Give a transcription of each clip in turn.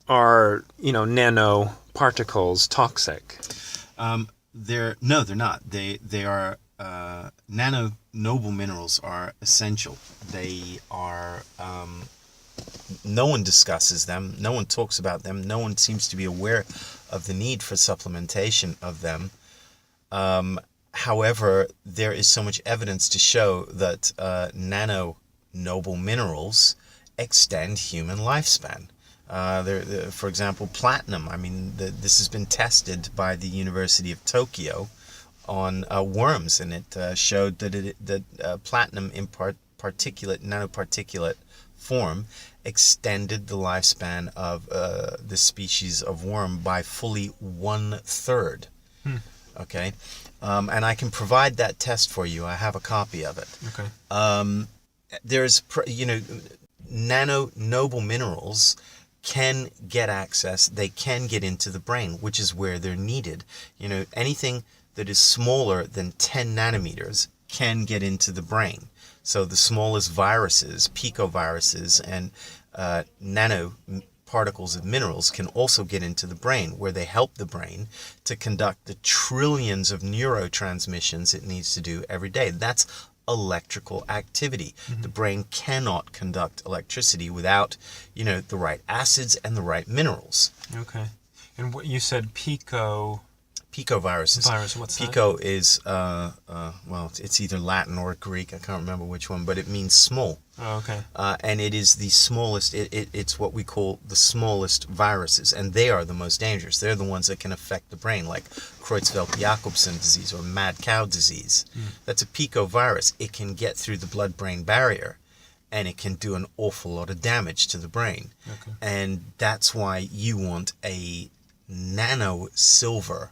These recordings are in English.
are, nanoparticles toxic? They're no, they're not. They are nano noble minerals are essential. They are no one discusses them. No one talks about them. No one seems to be aware of the need for supplementation of them. However, there is so much evidence to show that nano noble minerals extend human lifespan. For example, platinum. I mean, this has been tested by the University of Tokyo on worms, and it showed that platinum in nanoparticulate form extended the lifespan of the species of worm by fully 1/3. Hmm. Okay, and I can provide that test for you. I have a copy of it. Okay. There's, nano noble minerals can get access. They can get into the brain, which is where they're needed. Anything that is smaller than 10 nanometers can get into the brain. So the smallest viruses, picoviruses, and nano particles of minerals can also get into the brain, where they help the brain to conduct the trillions of neurotransmissions it needs to do every day. That's electrical activity. The brain cannot conduct electricity without, the right acids and the right minerals. Okay. And what you said, Picoviruses. What's that? Pico is, well, it's either Latin or Greek. I can't remember which one, but it means small. Oh, okay. And it is the smallest, it's what we call the smallest viruses, and they are the most dangerous. They're the ones that can affect the brain, like Creutzfeldt-Jakobsen disease or mad cow disease. That's a picovirus. It can get through the blood-brain barrier, and it can do an awful lot of damage to the brain. Okay. And that's why you want a nano silver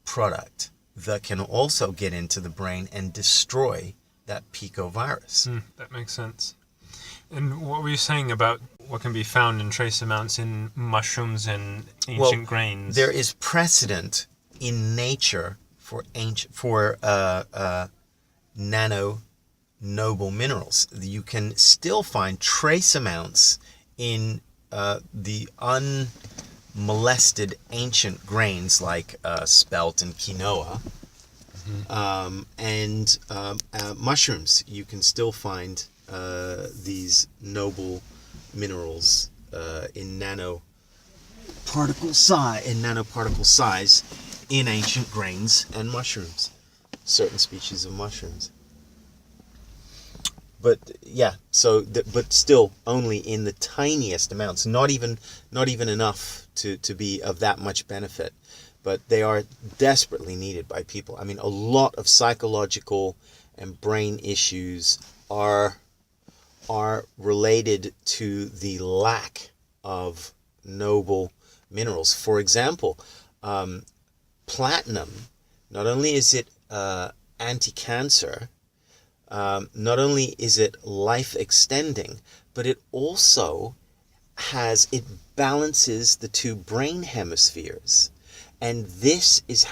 product that can also get into the brain and destroy that picovirus. That makes sense. And what were you saying about what can be found in trace amounts in mushrooms and ancient grains? There is precedent in nature for nano noble minerals. You can still find trace amounts in the unmolested ancient grains like spelt and quinoa. And mushrooms. You can still find these noble minerals in nanoparticle size in ancient grains and mushrooms, certain species of mushrooms. But yeah, but still only in the tiniest amounts, not even enough to be of that much benefit. But they are desperately needed by people. I mean, a lot of psychological and brain issues are related to the lack of noble minerals. For example, platinum, not only is it anti-cancer, not only is it life-extending, but it also balances the two brain hemispheres. And this is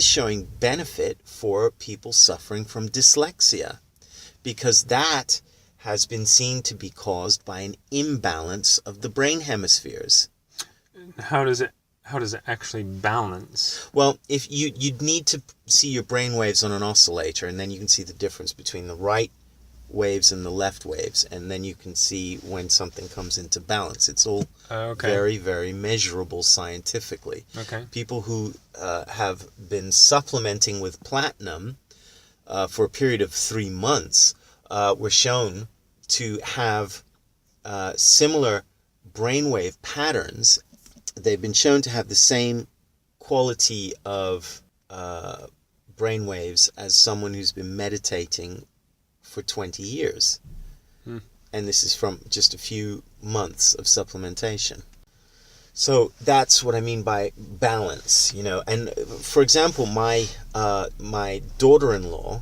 showing benefit for people suffering from dyslexia, because that has been seen to be caused by an imbalance of the brain hemispheres. How does it actually balance? Well, if you'd need to see your brain waves on an oscillator, and then you can see the difference between the right waves and the left waves, and then you can see when something comes into balance. It's all very, very measurable scientifically. Okay. People who have been supplementing with platinum for a period of 3 months were shown to have similar brainwave patterns. They've been shown to have the same quality of brainwaves as someone who's been meditating for 20 years. And this is from just a few months of supplementation. So that's what I mean by balance, And for example, my daughter-in-law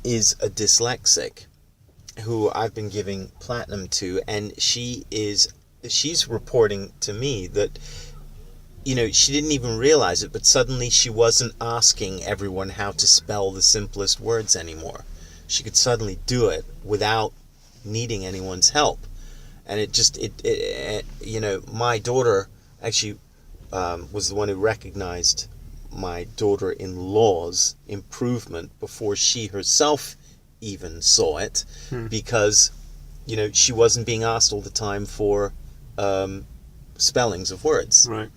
is a dyslexic who I've been giving platinum to, and she's reporting to me that she didn't even realize it, but suddenly she wasn't asking everyone how to spell the simplest words anymore. She could suddenly do it without needing anyone's help. And you know, my daughter actually was the one who recognized my daughter-in-law's improvement before she herself even saw it, because, you know, she wasn't being asked all the time for spellings of words. Right.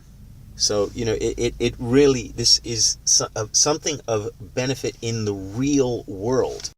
So, you know, it really, this is something of benefit in the real world.